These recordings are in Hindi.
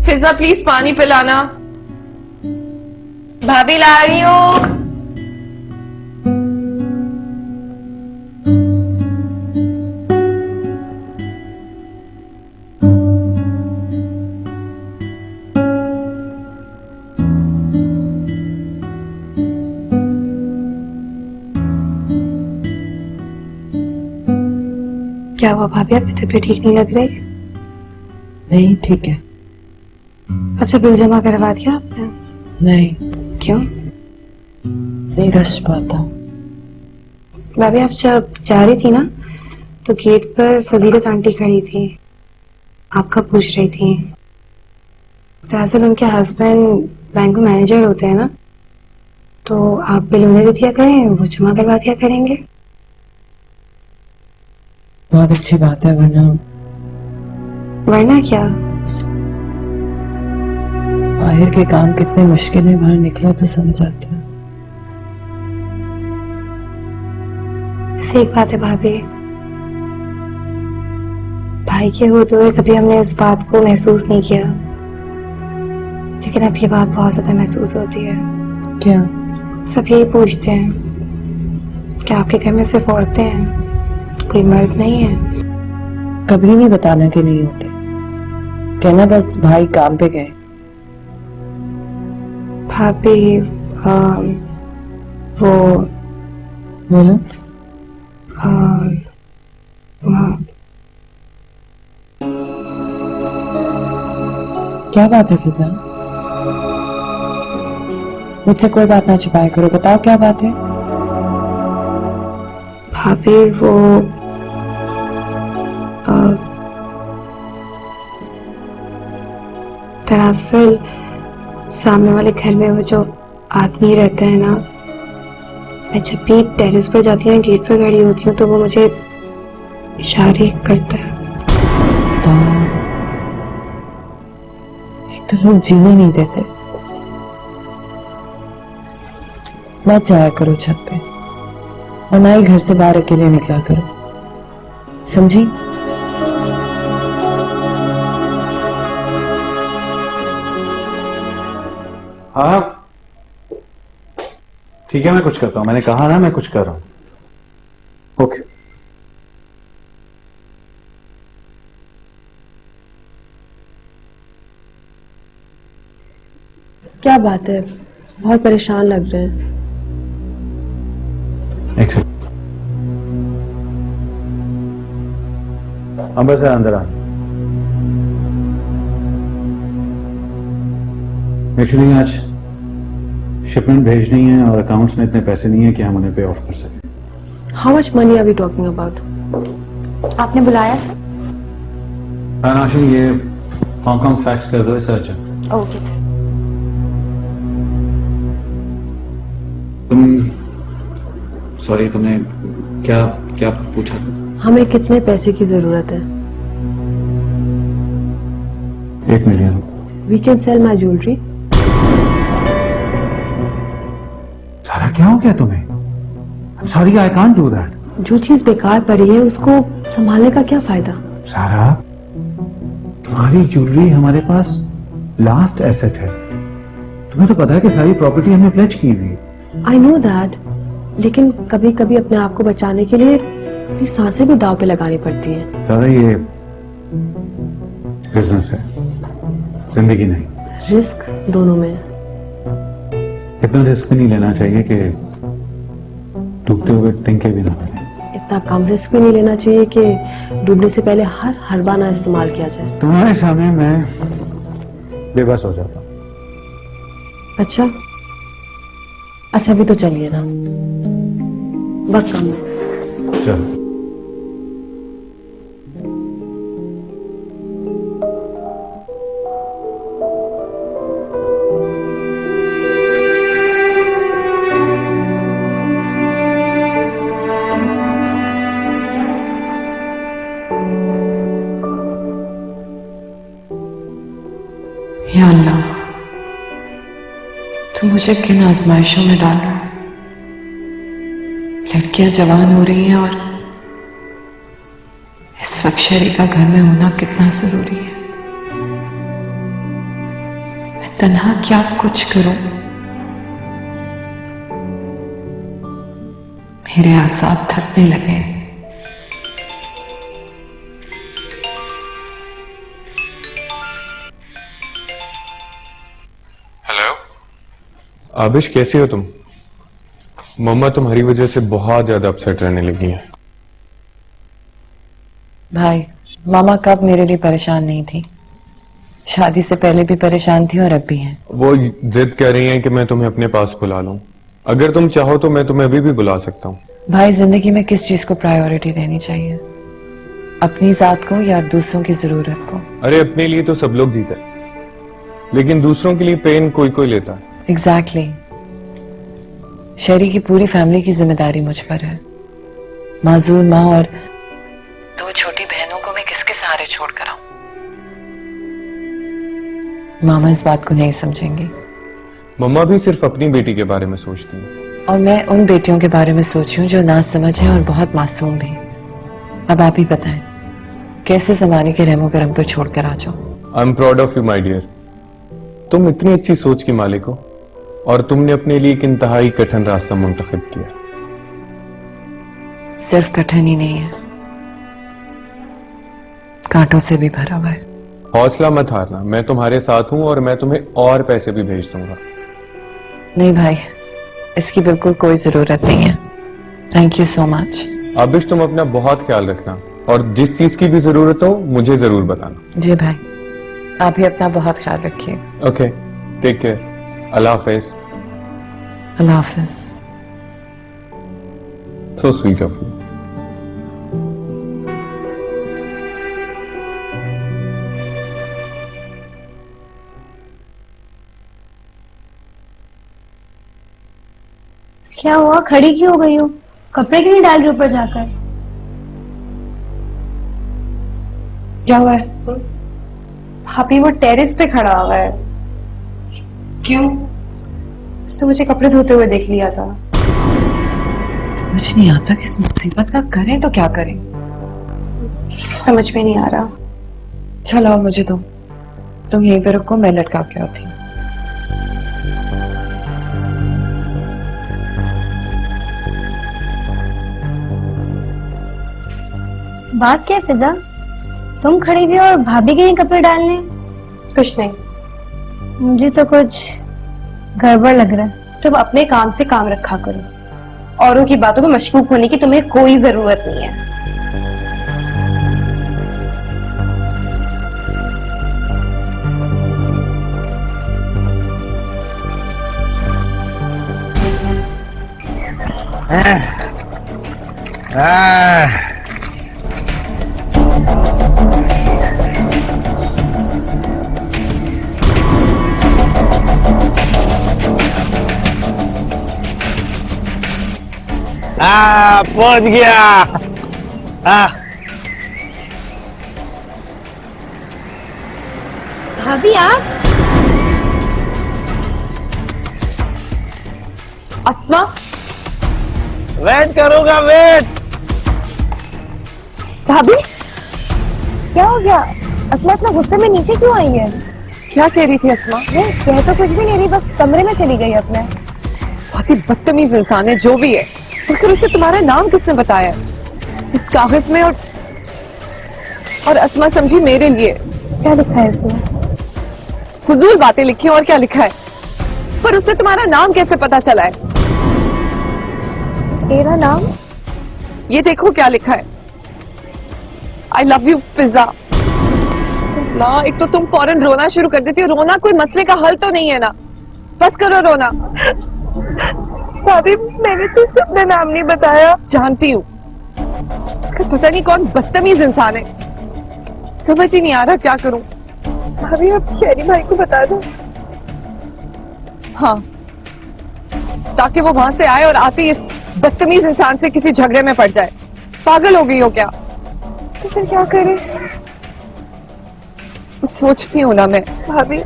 फिजा प्लीज पानी पिलाना। भाभी ला रही हूँ। क्या हुआ भाभी, आपकी तबीयत ठीक नहीं लग रही? नहीं ठीक है। अच्छा बिल जमा करवा दिया आपने? नहीं। क्यों? नहीं रश पाता। भाभी आप जब जा रही थी ना तो गेट पर फजीलत आंटी खड़ी थी, आपका पूछ रही थी। दरअसल उनके हस्बैंड बैंक में मैनेजर होते हैं ना, तो आप बिल उन्हें दे दिया करें, वो जमा करवा दिया करेंगे। बहुत अच्छी बात है, वरना क्या? बाहर के काम कितने मुश्किल है, बाहर निकलो तो समझ आता है। ऐसी एक बात है भाभी, भाई के होते हुए कभी हमने इस बात को महसूस नहीं किया, लेकिन अब ये बात बहुत ज्यादा महसूस होती है। क्या? सब यही पूछते हैं कि आपके घर में सिर्फ औरतें हैं, कोई मर्द नहीं है? कभी नहीं बताने के नहीं होते, कहना बस भाई काम पे गए। भाभी वो बोलो। क्या बात है फिजा? मुझसे कोई बात ना छुपाए करो, बताओ क्या बात है। भाभी वो दरअसल सामने वाले घर में वो जो आदमी रहता है ना, मैं जब भी टेरेस पर जाती हूँ, गेट पर खड़ी होती हूँ, तो वो मुझे इशारे करता है। एक तो लोग जीने नहीं देते। मत जाया करो छत पे, और ना ही घर से बाहर अकेले निकला करो, समझी? हाँ ठीक है, मैं कुछ करता हूँ। मैंने कहा ना मैं कुछ कर रहा हूँ। ओके। क्या बात है, बहुत परेशान लग रहे हैं। एक सेकंड। बस अंदर आ। एक्चुअली आज शिपमेंट भेजनी है और अकाउंट्स में इतने पैसे नहीं है कि हम उन्हें पे ऑफ कर सकें। How much money are we talking about? आपने बुलाया सर? नाशिन, ये हांगकांग फैक्स कर दो सर। Okay sir. सॉरी, तुमने क्या क्या पूछा था? हमें कितने पैसे की जरूरत है? 1 million. We can sell my jewellery. सारा क्या हो गया तुम्हें? Sorry, I can't do that. जो चीज बेकार पड़ी है उसको संभालने का क्या फायदा? सारा, तुम्हारी ज्वेलरी हमारे पास लास्ट एसेट है। तुम्हें तो पता है कि सारी प्रॉपर्टी हमने प्लेज की हुई है। आई नो दैट, लेकिन कभी कभी अपने आप को बचाने के लिए अपनी सांसें भी दांव पे लगानी पड़ती हैं। सारा, ये बिजनेस है, जिंदगी नहीं। रिस्क दोनों में है। इतना रिस्क भी नहीं लेना चाहिए कि डूबते हुए तिनके भी ना मिले। इतना कम रिस्क भी नहीं लेना चाहिए कि डूबने से पहले हर हरबाना इस्तेमाल किया जाए। तुम्हारे सामने मैं बेबस हो जाता हूँ। अच्छा भी तो चलिए ना, वक्त कम है। चलो। या अल्लाह, तू मुझे किन आजमाइशों में डालो। लड़कियां जवान हो रही हैं और इस वक्त शरीका घर में होना कितना जरूरी है। मैं तन्हा क्या कुछ करूं, मेरे आसाब थकने लगे हैं। हेलो आबिश, कैसी हो तुम? मम्मा तुम्हारी वजह से बहुत ज्यादा अपसेट रहने लगी हैं। भाई, मामा कब मेरे लिए परेशान नहीं थी? शादी से पहले भी परेशान थी और अब भी हैं। वो जिद कर रही हैं कि मैं तुम्हें अपने पास बुला लूं। अगर तुम चाहो तो मैं तुम्हें अभी भी बुला सकता हूं। भाई, जिंदगी में किस चीज को प्रायोरिटी देनी चाहिए, अपनी जात को या दूसरों की जरूरत को? अरे अपने लिए तो सब लोग जीते हैं, लेकिन दूसरों के लिए पेन कोई कोई लेता है। एग्जैक्टली। शहरी की पूरी फैमिली की जिम्मेदारी मुझ पर है। माजूर माँ और 2 छोटी बहनों को मैं किसके सहारे छोड़ कर आऊं? मामा इस बात को नहीं समझेंगी। मम्मा भी सिर्फ अपनी बेटी के बारे में सोचती हैं। और मैं उन बेटियों के बारे में सोची हूँ जो ना समझ हैं और बहुत मासूम भी। अब आप ही बताएं, कैसे जमाने के रहमो करम पर छोड़कर आ जाऊं? I am proud of you my dear. तुम इतनी अच्छी सोच की मालिक हो और तुमने अपने लिए एक इंतहाई कठिन रास्ता मुंतखब किया। सिर्फ कठिन ही नहीं है, कांटों से भी भरा हुआ है। हौसला मत हारना, मैं तुम्हारे साथ हूं और मैं तुम्हें और पैसे भी भेज दूंगा। नहीं भाई, इसकी बिल्कुल कोई जरूरत नहीं है। Thank you so much. Abish, तुम अपना बहुत ख्याल रखना और जिस चीज की भी जरूरत हो मुझे जरूर बताना। जी भाई, आप भी अपना बहुत ख्याल रखिए। Okay, take care. अल्लाह हाफिज। अल्लाह हाफिज। So sweet of you. क्या हुआ, खड़ी क्यों हो गई हो? कपड़े क्यों नहीं डाल रही ऊपर जाकर? क्या हुआ है? भाभी वो टेरेस पे खड़ा हुआ है। क्यों? उसने मुझे कपड़े धोते हुए देख लिया था। समझ नहीं आता कि इस मुसीबत का करें तो क्या करें। समझ में नहीं आ रहा। चलो अब मुझे दो, तुम यहीं पे रुको, मैं लटका के आती हूँ। बात क्या है फिजा? तुम खड़ी भी हो और भाभी के ही कपड़े डालने? कुछ नहीं, मुझे तो कुछ गड़बड़ लग रहा है। तुम अपने काम से काम रखा करो, औरों की बातों में मशगूल होने की तुम्हें कोई जरूरत नहीं है। पहुंच गया। भाभी आप? अस्मा, वेट करूंगा, वेट। भाभी क्या हो गया? अस्मा इतना गुस्से में नीचे क्यों आई है? क्या कह रही थी अस्मा? वो कह तो कुछ भी नहीं रही, बस कमरे में चली गई अपने। बहुत ही बदतमीज इंसान है जो भी है। और फिर उसे तुम्हारा नाम किसने बताया इस कागज में? और अस्मा समझी मेरे लिए क्या लिखा है इसमें? फजूल बातें लिखी हैं। और क्या लिखा है? पर उसे तुम्हारा नाम कैसे पता चला है? तेरा नाम? ये देखो क्या लिखा है, आई लव यू पिज्जा। एक तो तुम फौरन रोना शुरू कर देती हो। रोना कोई मसले का हल तो नहीं है ना, बस करो रोना। भाभी मैंने तो अपना नाम नहीं बताया। जानती हूँ, पता नहीं कौन बदतमीज इंसान है, समझ ही नहीं आ रहा क्या करूं। भाभी आप शहरी भाई को बता दो। हाँ, ताकि वो वहां से आए और आते ही इस बदतमीज इंसान से किसी झगड़े में पड़ जाए। पागल हो गई हो क्या? तो फिर क्या करें? कुछ सोचती हूँ ना मैं। भाभी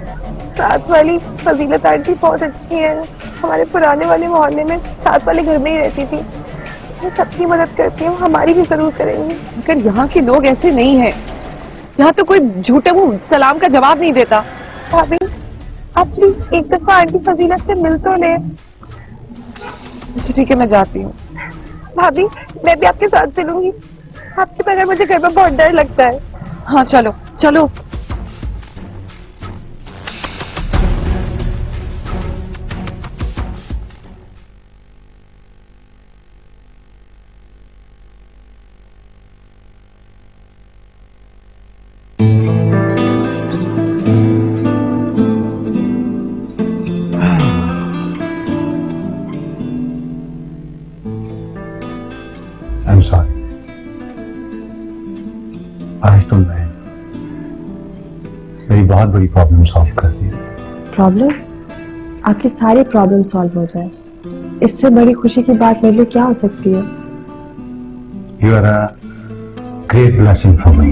साथ वाली फजीलत आंटी बहुत अच्छी है। हमारे पुराने वाले मोहल्ले में साथ वाले घर में ही रहती थी। वो सबकी मदद करती है, वो हमारी भी जरूर करेंगी। मगर यहाँ के लोग ऐसे नहीं हैं। यहाँ तो कोई झूठे मुंह सलाम का जवाब नहीं देता। भाभी आप प्लीज एक दफा आंटी फजीला से मिल तो ले। अच्छा ठीक है, मैं जाती हूँ। भाभी मैं भी आपके साथ चलूंगी, आपके बगैर मुझे घर में बहुत डर लगता है। हाँ चलो चलो। I'm sorry. आज तुमने मेरी बहुत बड़ी प्रॉब्लम सॉल्व कर दी। प्रॉब्लम? आपकी सारी प्रॉब्लम सॉल्व हो जाए, इससे बड़ी खुशी की बात मेरे लिए क्या हो सकती है? You are a great blessing for me.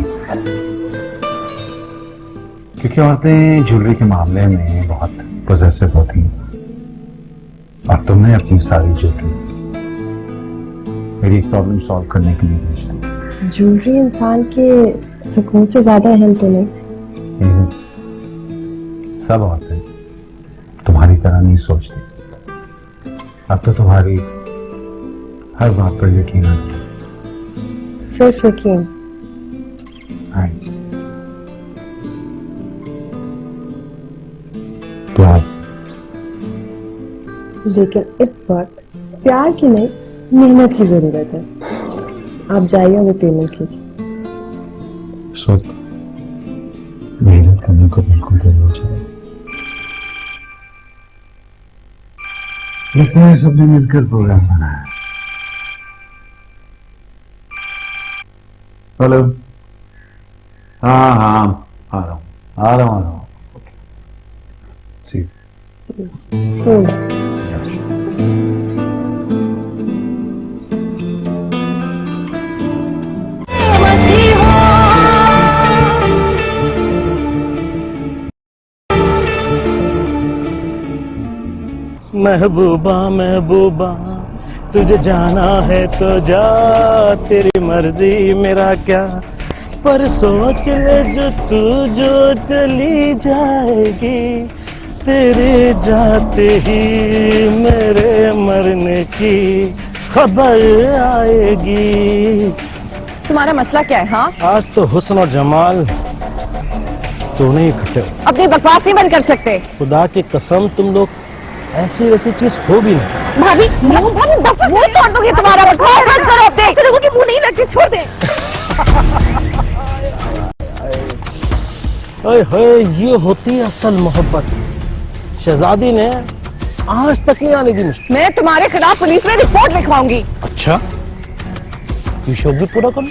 क्योंकि औरतें ज्वेलरी के मामले में बहुत पोजेसिव होती हैं और तुमने अपनी सारी ज्वेलरी मेरी प्रॉब्लम सॉल्व करने के लिए भेज दी। ज्वेलरी इंसान के सुकून से ज्यादा अहम तो नहीं? सब औरतें तुम्हारी तरह नहीं सोचती। अब तो तुम्हारी हर बात पर यकीन आता है। सिर्फ यकीन? तो आप लेकिन इस वक्त प्यार की नहीं, मेहनत की जरूरत है। आप जाइए और वो पेमेंट कीजिए। इस वक्त मेहनत करने को बिल्कुल दिल नहीं चाहिए। लगता है सबने मिलकर प्रोग्राम बनाया। हेलो। हाँ हाँ आ रहा हूँ। सी सुन, महबूबा महबूबा तुझे जाना है तो जा, तेरी मर्जी मेरा क्या, पर सोच ले जो तू जो चली जाएगी, तेरे जाते ही मेरे मरने की खबर आएगी। तुम्हारा मसला क्या है? हाँ आज तो हुस्न और जमाल दोनों ही इकट्ठे हो। अपनी बकवास नहीं बंद कर सकते। खुदा की कसम तुम लोग ऐसी वैसी चीज हो भी नहीं। भाभी भाभी दफा मुंह तोड़ दूंगी तुम्हारा। बकवास बंद करो अपने। लोगों की मुंह नहीं लगती, छोड़ दे। ओए होए, ये होती है असल मोहब्बत। शहजादी ने आज तक नहीं आने दी मुझे। मैं तुम्हारे खिलाफ पुलिस में रिपोर्ट लिखवाऊंगी। अच्छा, ये शौक भी पूरा करो।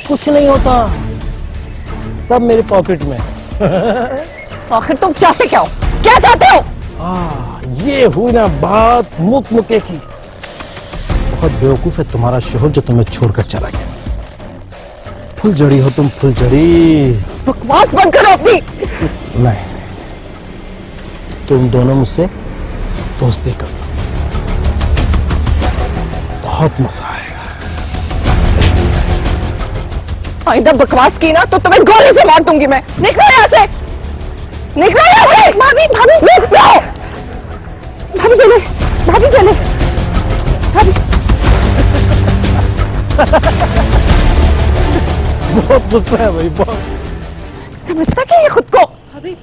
कुछ नहीं होता, सब मेरे पॉकेट में। आखिर तुम चाहते क्या हो? क्या चाहते हो? ये हुई ना बात मुक मुके की। बहुत बेवकूफ है तुम्हारा शोहर जो तुम्हें छोड़कर चला गया। फुलझड़ी हो तुम, फुलझड़ी। बकवास बंद करो अपनी। नहीं, तुम दोनों मुझसे दोस्ती करो, बहुत मजा आएगा। आइंदा बकवास की ना तो तुम्हें गोली से मार दूंगी मैं। निकलो यहाँ से, निकलो यहाँ से। भाभी भाभी निकलो। भाभी चले, भाभी चले, भाभी। बहुत गुस्सा है भाई, बहुत। समझता क्या है खुद को? भाभी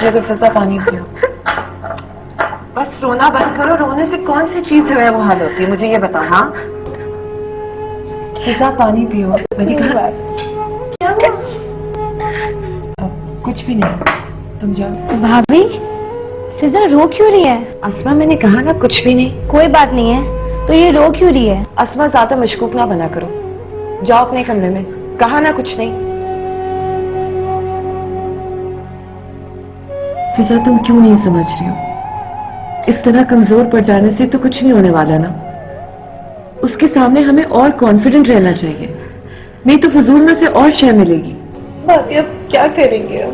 तो फिजा पानी पियो। बस रोना बंद करो। रोने से कौन सी चीज जो है वो हल होती है, मुझे ये बताओ। हाँ फिजा पानी पियो। मैंने कहा कुछ भी नहीं, तुम जाओ। भाभी फिजा रो क्यों रही है? अस्मा मैंने कहा ना कुछ भी नहीं। कोई बात नहीं है, तो ये रो क्यों रही है? अस्मा ज्यादा मशकूक ना बना करो, जाओ अपने कमरे में। कहा ना कुछ नहीं। फिजा तुम क्यों नहीं समझ रही हो? इस तरह कमजोर पड़ जाने से तो कुछ नहीं होने वाला ना। उसके सामने हमें और कॉन्फिडेंट रहना चाहिए, नहीं तो फजूल में से और शय मिलेगी। भाभी अब क्या करेंगे हम?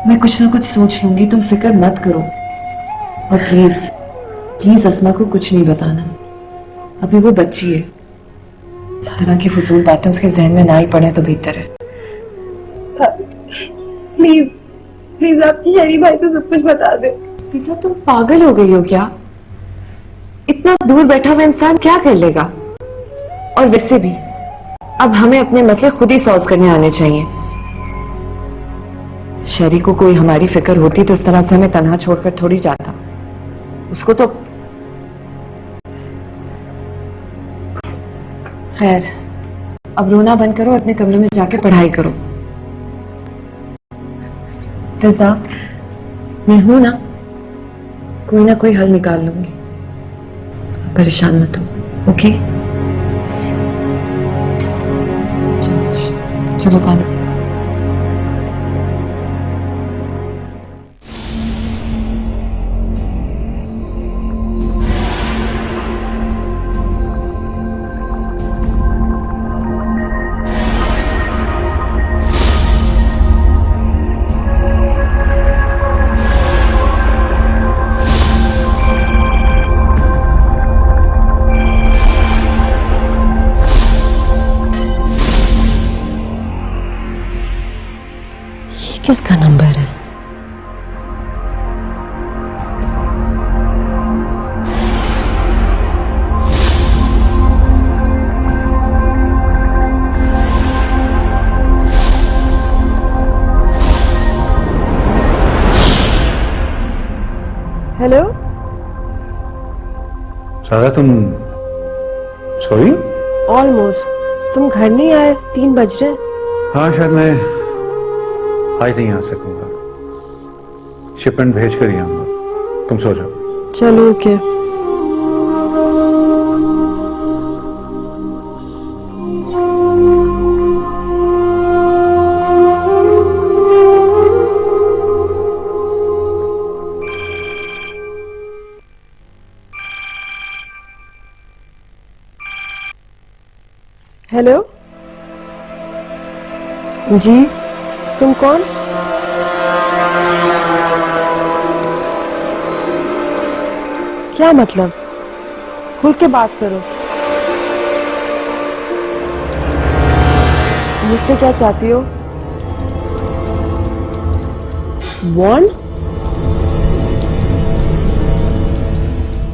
मैं कुछ ना कुछ सोच लूंगी, तुम फिक्र मत करो। और प्लीज प्लीज अस्मा को कुछ नहीं बताना, अभी वो बच्ची है। इस तरह की फजूल बातें उसके जहन में ना ही पड़े तो बेहतर है। प्लीज प्लीज आपकी शरी भाई को सब कुछ बता दे। फिजा तुम पागल हो गई हो क्या? इतना दूर बैठा हुआ इंसान क्या कर लेगा? और वैसे भी अब हमें अपने मसले खुद ही सॉल्व करने आने चाहिए। शरी को कोई हमारी फिक्र होती तो इस तरह से हमें तन्हा छोड़कर थोड़ी जाता। उसको तो खैर, अब रोना बंद करो, अपने कमरे में जाके पढ़ाई करो। फिजा, मैं हूं ना, कोई ना कोई हल निकाल लूंगी, परेशान मत हो। ओके, चलो पानी। किसका नंबर है? हेलो, सारा तुम सॉरी? ऑलमोस्ट। तुम घर नहीं आए, 3 बज रहे। हाँ, शायद मैं आज नहीं आ सकूंगा, शिपमेंट भेज कर ही आऊंगा। तुम सो जाओ। चलो ओके। हेलो जी, तुम कौन? क्या मतलब? खुल के बात करो। मुझसे क्या चाहती हो? वॉन्ड?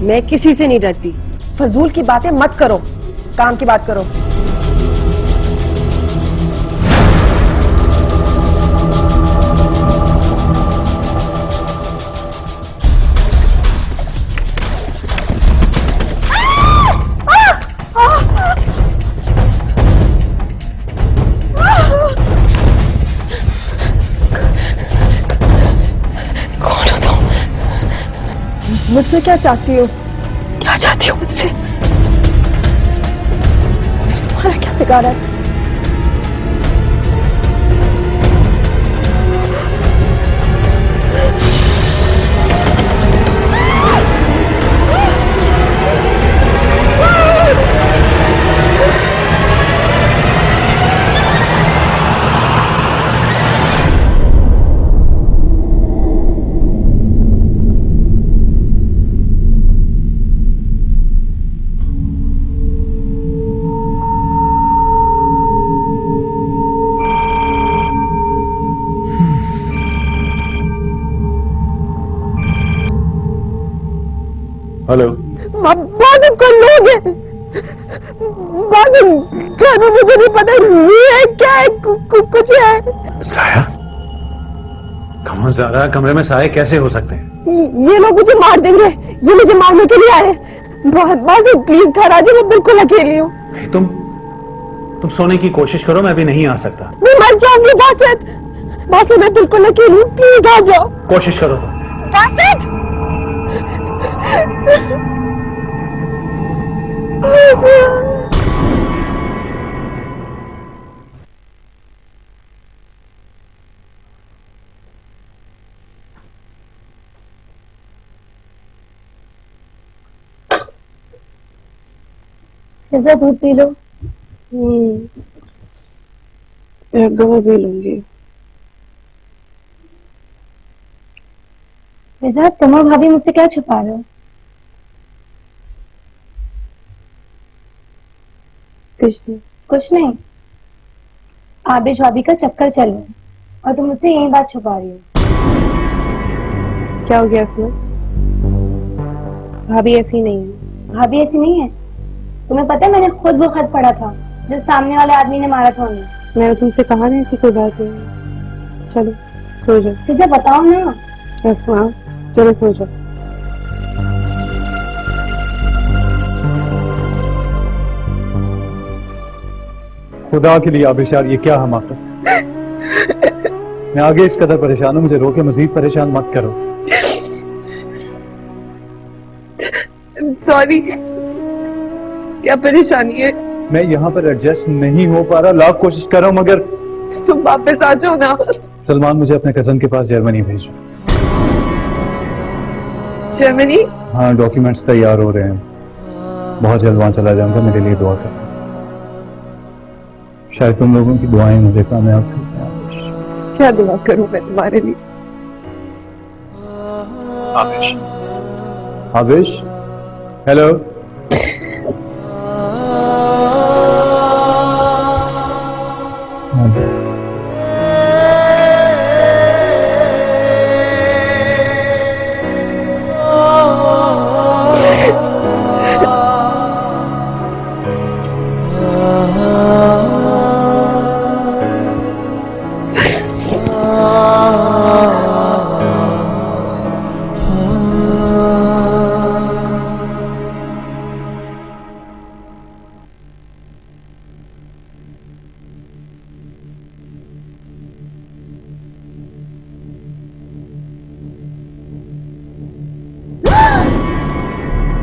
मैं किसी से नहीं डरती। फजूल की बातें मत करो, काम की बात करो। मुझसे क्या चाहती हो? क्या चाहती हो मुझसे? तुम्हारा क्या बिगाड़ा है? हेलो। बासिम कर लोगे? बासिम, घर में मुझे नहीं पता ये है क्या है, कुछ है। साया? कमर ज़ारा, कमरे में साए कैसे हो सकते हैं? ये लोग मुझे मार देंगे, ये मुझे मारने के लिए आए। बासिम प्लीज घर आ जाओ, मैं बिल्कुल अकेली हूँ। तुम सोने की कोशिश करो, मैं भी नहीं आ सकता। मैं मर जाऊंगी बासित। बासित मैं बिल्कुल अकेली हूँ, प्लीज आ जाओ। कोशिश करो तो। बासित! फिजा दूध पी लो। एक दो मैं पी लूंगी। फिजा, तुम और भाभी मुझसे क्या छुपा रहे हो? कुछ नहीं। कुछ नहीं। आबिश भाभी का चक्कर चल रहा है और तुम मुझसे यही बात छुपा रही हो। क्या हो गया इसमें? भाभी ऐसी नहीं है। भाभी ऐसी नहीं है। तुम्हें पता है मैंने खुद वो खत पढ़ा था जो सामने वाले आदमी ने मारा था उन्हें। मैंने तुमसे कहा नहीं ऐसी कोई बात नहीं। चलो सो जाओ। तुझे बताओ ना। बस माँ, चलो सो जाओ। खुदा के लिए आबिश यार, ये क्या हम आपका? मैं आगे इस कदर परेशान हूँ, मुझे रोके मजीद परेशान मत करो। सॉरी। क्या परेशानी है? मैं यहाँ पर एडजस्ट नहीं हो पा रहा, लाख कोशिश कर रहा हूँ मगर। तुम वापस आ जाओ ना। सलमान, मुझे अपने कजन के पास जर्मनी भेजो। जर्मनी? हाँ, डॉक्यूमेंट्स तैयार हो रहे हैं, बहुत जल्द वहां चला जाऊंगा। मेरे लिए दुआ करना, शायद तुम लोगों की दुआएं मुझे कामयाब कर दें। क्या दुआ करूं मैं तुम्हारे लिए? आबिश, आबिश, हेलो।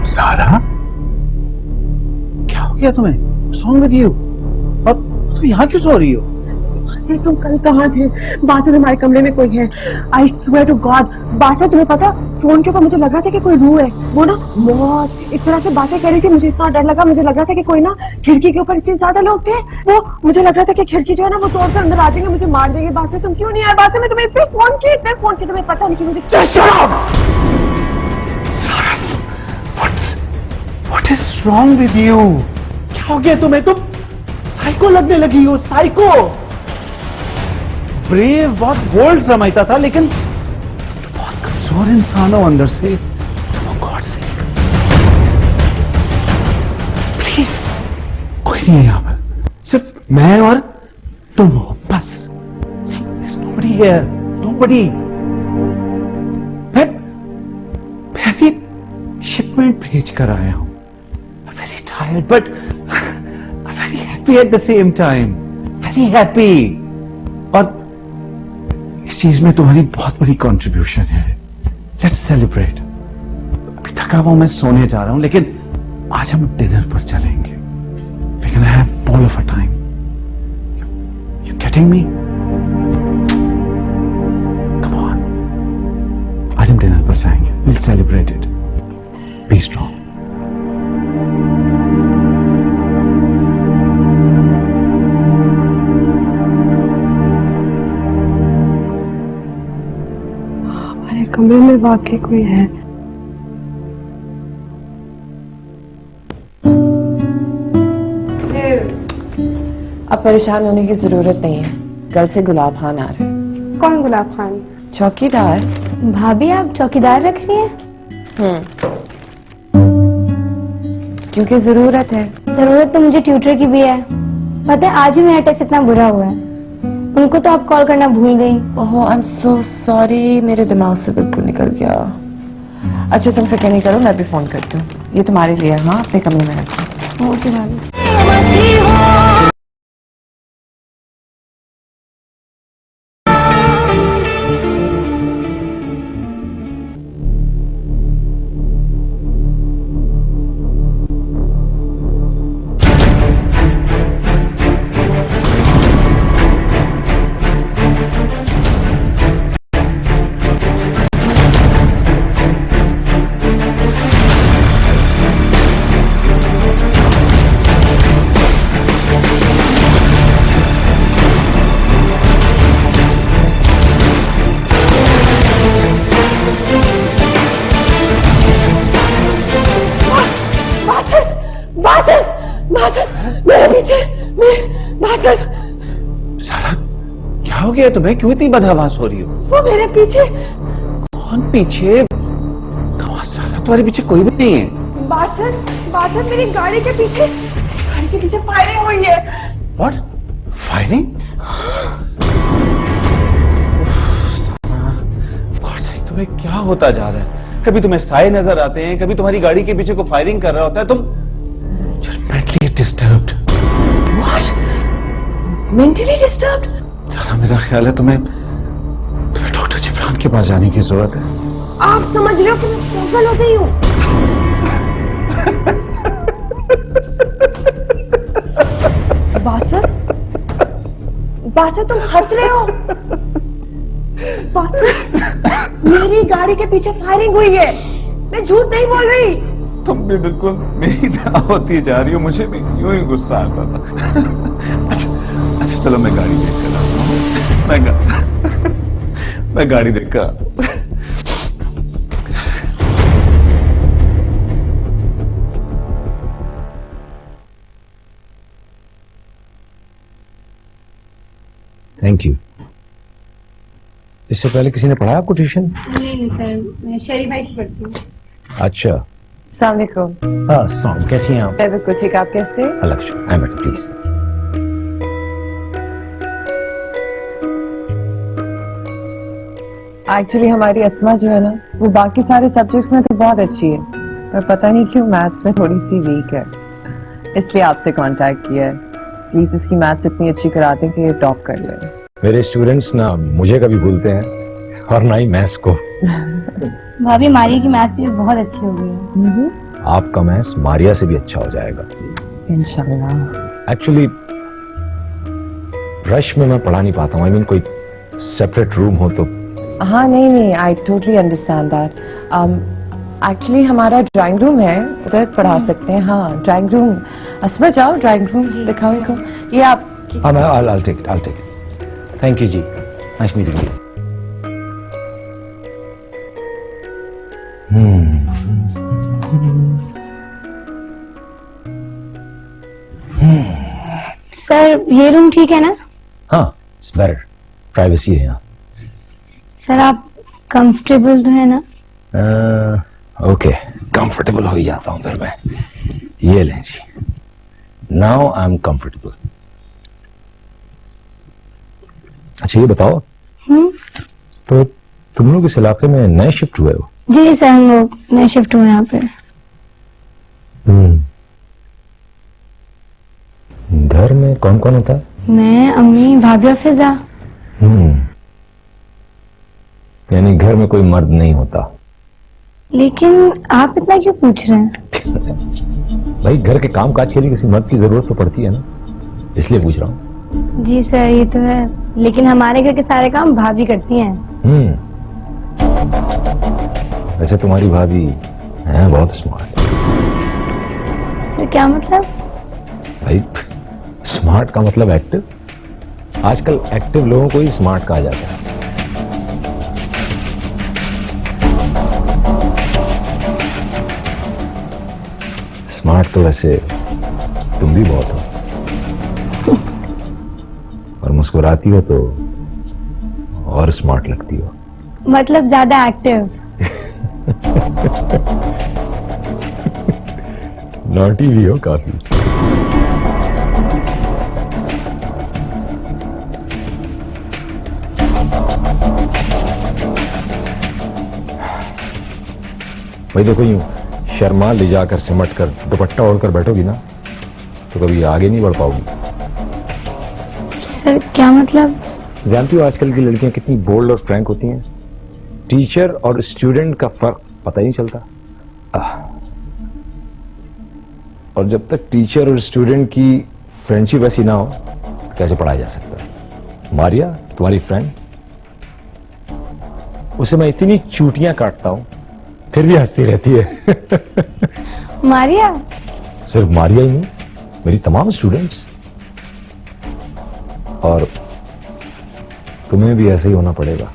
सारा, क्या हो गया तुम्हें? Song with you? और तुम यहाँ क्यों सो रही हो? बासित, तुम कल कहाँ थे? बासित, हमारे कमरे में कोई है। I swear to God. Basit, तुम्हें पता, फोन के ऊपर मुझे लग रहा था कि कोई रूह है। वो ना बहुत इस तरह से बातें कर रही थी, मुझे इतना डर लगा। मुझे लग रहा था कि कोई ना खिड़की के ऊपर इतने ज्यादा लोग थे, वो मुझे लग रहा था कि खिड़की जो है ना वो तोड़ कर अंदर आ जाएंगे, मुझे मार देंगे। बासित, तुम क्यों नहीं आए? बासित, मैं तुम्हें इतने फोन की तुम्हें पता नहीं कि मुझे What is wrong with you? क्या हो गया तुम्हें? तुम साइको लगने लगी हो, साइको। ब्रेव बहुत बोल्ड समझता था, लेकिन तुम बहुत कमजोर इंसान हो अंदर से। For God's sake, प्लीज, कोई नहीं है यहाँ पर, सिर्फ मैं और तुम हो, बस। There's nobody here, nobody. मैं अभी शिपमेंट भेज कर आया हूं। Very tired, but very happy at the same time. Very happy. और इस चीज में तुम्हारी बहुत बड़ी कंट्रीब्यूशन है। Let's celebrate. अभी थका हुआ मैं सोने जा रहा हूं, लेकिन आज हम डिनर पर चलेंगे। We're gonna have ball of a time. You getting me? Come on. आज हम डिनर पर जाएंगे। We'll celebrate it. Be strong. हमारे कमरे में वाकई कोई है। अब परेशान होने की जरूरत नहीं है, कल से गुलाब खान आ रहे हैं। कौन गुलाब खान? चौकीदार। भाभी, आप चौकीदार रख रही हैं? क्योंकि जरूरत है। जरूरत तो मुझे ट्यूटर की भी है। पता है, आज ही मेरा टेस्ट इतना बुरा हुआ है। उनको तो आप कॉल करना भूल गई। ओह, आई एम सो सॉरी, मेरे दिमाग से बिल्कुल निकल गया। अच्छा, तुम फिक्र नहीं करो, मैं भी फोन करती हूँ। ये तुम्हारे लिए, हाँ, अपने कमरे में रखो। ओके भाभी। है तुम्हें? क्यों इतनी बदहवास हो रही हो? वो मेरे पीछे। कौन पीछे? सारा तुम्हारे पीछे कोई भी नहीं है। बासत मेरी गाड़ी के पीछे फायरिंग हुई है। व्हाट? फायरिंग? गॉड सही, तुम्हें क्या होता जा रहा है? कभी तुम्हें साए नजर आते हैं, कभी तुम्हारी गाड़ी के पीछे को फायरिंग कर रहा होता है। तुम mentally disturbed. What? Mentally disturbed? जरा मेरा ख्याल है तुम्हें डॉक्टर जिब्रान के पास जाने की जरूरत है। आप समझ रहे हो कि मैं पागल हो गई हूँ? बासत तुम हंस रहे हो? बासत मेरी गाड़ी के पीछे फायरिंग हुई है, मैं झूठ नहीं बोल रही। तुम भी बिल्कुल मेरी तरह होती जा रही हो, मुझे भी यूं ही गुस्सा आता था। अच्छा चलो मैं गाड़ी देख कर आता हूँ। मैं गाड़ी देख कर आता हूँ। Thank you. इससे पहले किसी ने पढ़ाया आपको ट्यूशन? नहीं सर, मैं शरी भाई से पढ़ती हूँ। अच्छा। अस्सलाम वालेकुम। हाँ सलाम, कैसी हैं आप? मैं बिल्कुल ठीक, आप कैसे? अलग शुक्र, आई एम प्लीज। एक्चुअली हमारी अस्मा जो है ना, वो बाकी सारे सब्जेक्ट्स में तो बहुत अच्छी है, पर पता नहीं क्यों मैथ्स में थोड़ी सी वीक है, इसलिए आपसे कांटेक्ट किया है। प्लीज इसकी मैथ्स इतनी अच्छी करा दें कि ये टॉप कर ले। मेरे स्टूडेंट्स ना मुझे कभी भूलते हैं और ना ही मैथ्स को। भाभी मारिया की मैथ्स भी बहुत अच्छी हो गई है। आपका मैथ्स मारिया से भी अच्छा हो जाएगा इंशाल्लाह। एक्चुअली रश में मैं पढ़ा नहीं पाता हूँ, आई मीन कोई सेपरेट रूम हो तो। हाँ नहीं, I totally understand that. Actually हमारा ड्राइंग रूम है, उधर पढ़ा सकते हैं। हाँ ड्राइंग रूम, अस्मा जाओ ड्राइंग रूम दिखाओ इनको। ये आप I'll take it. Thank you जी, नाइस मीटिंग यू। सर ये रूम ठीक है ना? हाँ, इट्स बेटर, प्राइवेसी है यहाँ। सर आप कंफर्टेबल तो है ना? ओके, कंफर्टेबल हो ही जाता हूँ फिर मैं। ये लें जी, नाउ आई एम कंफर्टेबल। अच्छा ये बताओ, तो तुम लोग इस इलाके में नए शिफ्ट हुए हो? जी सर, हम लोग नए शिफ्ट हुए यहाँ पे। घर में कौन कौन होता है? मैं, अम्मी, भाभी और फिजा। यानी घर में कोई मर्द नहीं होता? लेकिन आप इतना क्यों पूछ रहे हैं? भाई घर के काम काज के लिए किसी मर्द की जरूरत तो पड़ती है ना, इसलिए पूछ रहा हूँ। जी सर ये तो है, लेकिन हमारे घर के सारे काम भाभी करती हैं। वैसे तुम्हारी भाभी है बहुत स्मार्ट। सर क्या मतलब? भाई स्मार्ट का मतलब एक्टिव। आजकल एक्टिव लोगों को ही स्मार्ट कहा जाता है। स्मार्ट तो वैसे तुम भी बहुत हो, और मुस्कुराती हो तो और स्मार्ट लगती हो। मतलब ज्यादा एक्टिव। नॉटी भी हो काफी। भाई देखो यूं शर्मा ले जाकर सिमट कर दुपट्टा ओढ़कर बैठोगी ना तो कभी आगे नहीं बढ़ पाओगी। सर क्या मतलब? जानती हो आजकल की लड़कियां कितनी बोल्ड और फ्रैंक होती हैं, टीचर और स्टूडेंट का फर्क पता ही नहीं चलता। और जब तक टीचर और स्टूडेंट की फ्रेंडशिप ऐसी ना हो तो कैसे पढ़ाया जा सकता है? मारिया तुम्हारी फ्रेंड, उसे मैं इतनी चूटियां काटता हूं फिर भी हंसती रहती है। मारिया? सिर्फ मारिया ही नहीं, मेरी तमाम स्टूडेंट्स। और तुम्हें भी ऐसे ही होना पड़ेगा,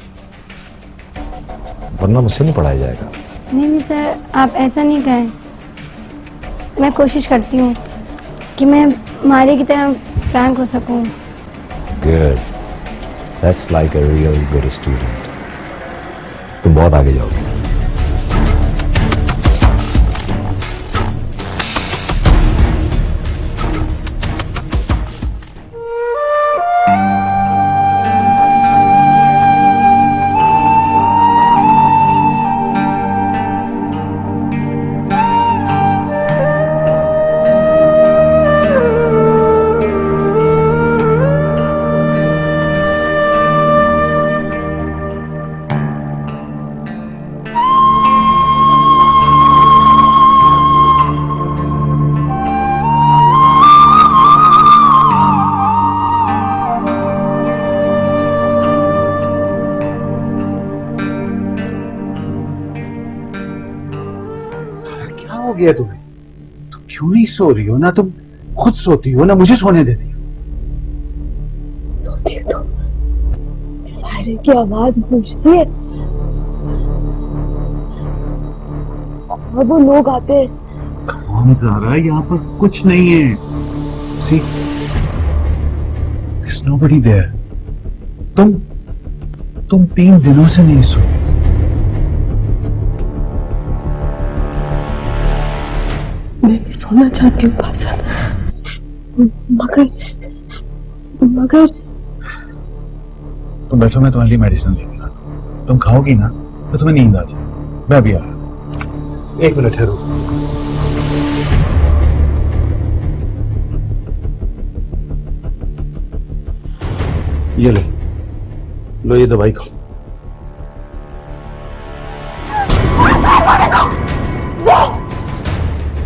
वरना मुझसे नहीं पढ़ाया जाएगा। नहीं सर, आप ऐसा नहीं कहें। मैं कोशिश करती हूँ कि मैं मारिया की तरह फ्रैंक हो सकूं। Good, that's like a real good student. तुम बहुत आगे जाओगे. क्या हो गया तुम्हें? तुम क्यों नहीं सो रही हो? ना तुम खुद सोती हो ना मुझे सोने देती हो. सोती है तो फायरिंग की आवाज गूंजती है और वो लोग आते हैं. कौन ज़ारा, यहाँ पर कुछ नहीं है. See, there's nobody there. तुम 3 दिनों से नहीं सो. मैं भी सोना चाहती हूँ बासत, मगर तुम बैठो, मैं तुम्हारे लिए मेडिसिन लेके आता हूँ. तुम खाओगी ना तो तुम्हें नींद आ जाए. मैं भी आ रहा हूँ. 1 मिनट ठहरो. ये लो ये दवाई खाओ.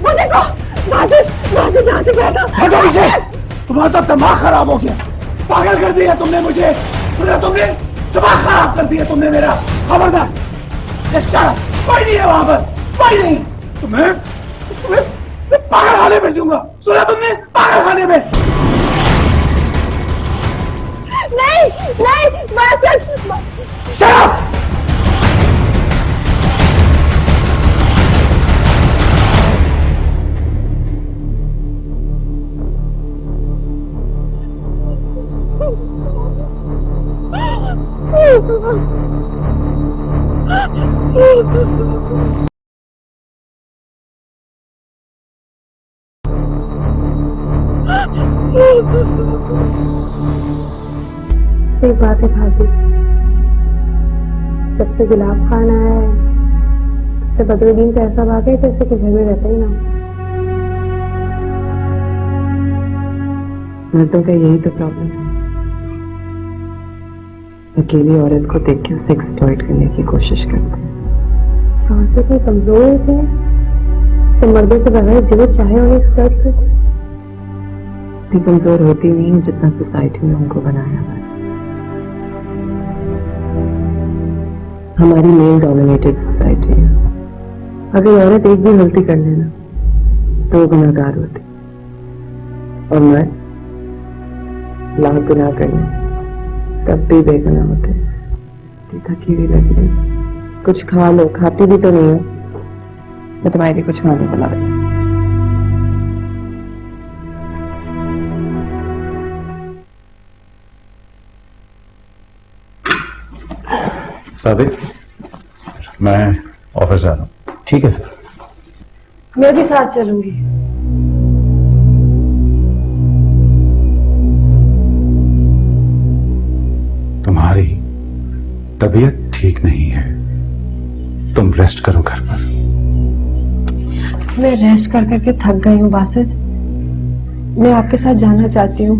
वो देखो बासत यहाँ से गया था. हटो इसे. तुम्हारा तो दिमाग खराब हो गया. पागल कर दिया तुमने मुझे. सुना तुमने? दिमाग खराब कर दिया तुमने मेरा. खबरदार. कोई नहीं है वहां पर. कोई नहीं. तुम्हें पागल खाने में दूंगा. सुना तुमने? पागल खाने में. नहीं बासत. शराब. सही बात है भाभी. जब से गुलाब खान आया है, तब से बदरुद्दीन का ऐसा भाग है जैसे कि घर में रहता ही ना. मर्दों का यही तो प्रॉब्लम है. अकेली औरत को देख के उसे एक्सप्लॉइट करने की कोशिश करते हैं. औरतें कोई कमजोर होती हैं तो मर्दों के बगैर जो चाहे उन्हें एक्सप्लॉइट करते हैं. इतनी कमजोर होती नहीं है जितना सोसाइटी ने उनको बनाया हुआ है. हमारी मेल डोमिनेटेड सोसाइटी है. अगर औरत एक भी गलती कर लेना तो वो गुनाहगार होती, और मर्द लाख गुनाह कर ले तब भी बेगुनाह होते. थकी हुई लग रही. कुछ खा लो. खाती भी तो नहीं हो. मैं तुम्हारे लिए कुछ खाने को ला रही हूं. सादिक, मैं ऑफिस जा रहा हूँ. ठीक है सर. मैं भी साथ चलूंगी. तुम्हारी तबीयत ठीक नहीं है. तुम रेस्ट करो घर पर. मैं रेस्ट कर करके थक गई हूँ बासत. मैं आपके साथ जाना चाहती हूँ.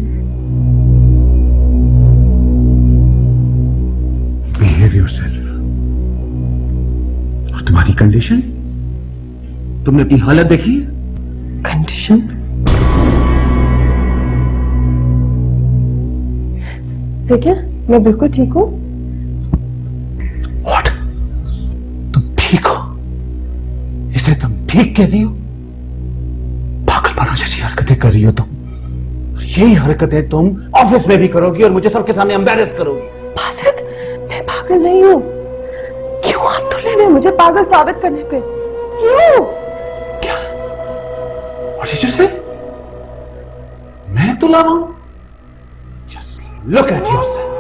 Behave yourself. और तुम्हारी कंडीशन, तुमने अपनी हालत देखी? कंडीशन? देखिए मैं बिल्कुल ठीक हूँ. What? तुम ठीक हो? इसे तुम ठीक कहती हो? पागलपना जैसी हरकतें कर रही हो तुम. यही हरकतें तुम ऑफिस में भी करोगी और मुझे सबके सामने एम्बैरेस करोगी. बासत, मैं पागल नहीं हूँ. क्यों आप तुले में मुझे पागल साबित करने पे? क्यों? क्या? What did you say? मैं तुला हूं? Just look at yourself.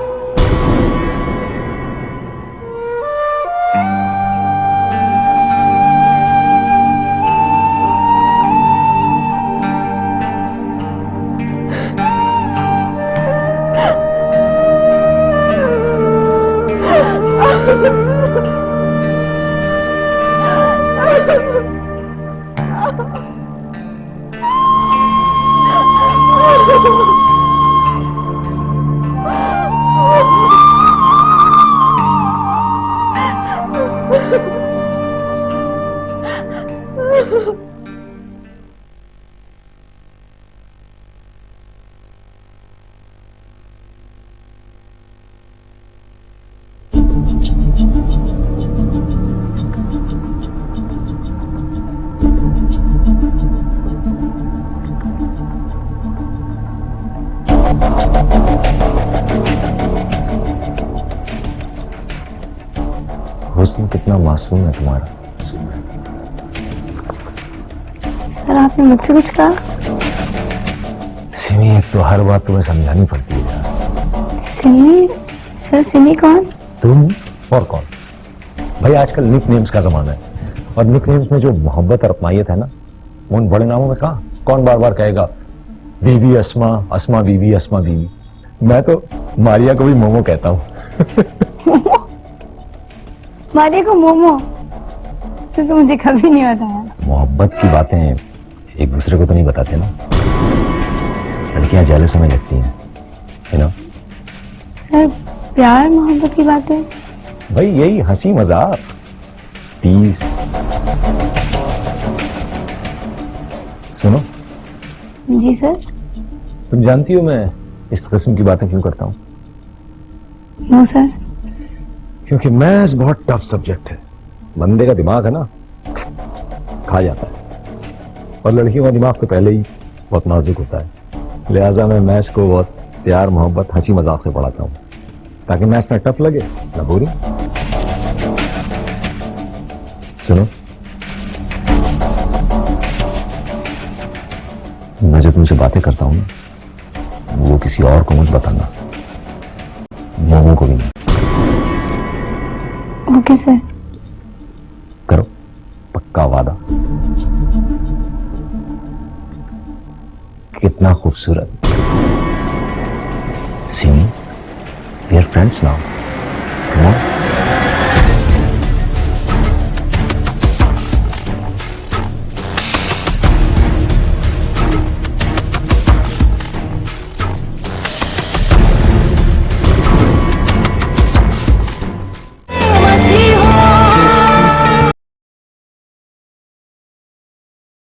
कितना मासूम है तुम्हारा। सर आपने मुझसे कुछ कहा? सिमी, एक तो हर बात तुम्हें समझानी पड़ती है यार। सिमी? सर सिमी कौन? तुम और कौन भाई? आजकल निक नेम्स का जमाना है, और निक नेम्स में जो मोहब्बत और अपनायत है ना, उन बड़े नामों में कहा कौन बार बार कहेगा बीबी अस्मा, अस्मा बीबी, अस्मा बीबी। मैं तो मारिया को भी मोमो कहता हूँ। मारिया को मोमो? तो मुझे कभी नहीं बताया। मोहब्बत की बातें एक दूसरे को तो नहीं बताते ना, लड़कियां जेलस होने लगती हैं, है ना? सर प्यार मोहब्बत की बातें? भाई यही हंसी मजाक, टीज। सुनो। जी सर। तुम जानती हो मैं इस किस्म की बातें क्यों करता हूं? No sir. क्योंकि मैथ्स बहुत टफ सब्जेक्ट है, बंदे का दिमाग है ना खा जाता है, और लड़कियों का दिमाग तो पहले ही बहुत नाजुक होता है। लिहाजा मैं मैथ्स को बहुत प्यार मोहब्बत हंसी मजाक से पढ़ाता हूं, ताकि मैथ्स में टफ लगे ना बोरिंग। सुनो, मैं जो तुमसे बातें करता हूं वो किसी और को मत बताना, मोमो को भी नहीं। Okay sir. करो पक्का वादा। कितना खूबसूरत। Simi, we are friends now, come on.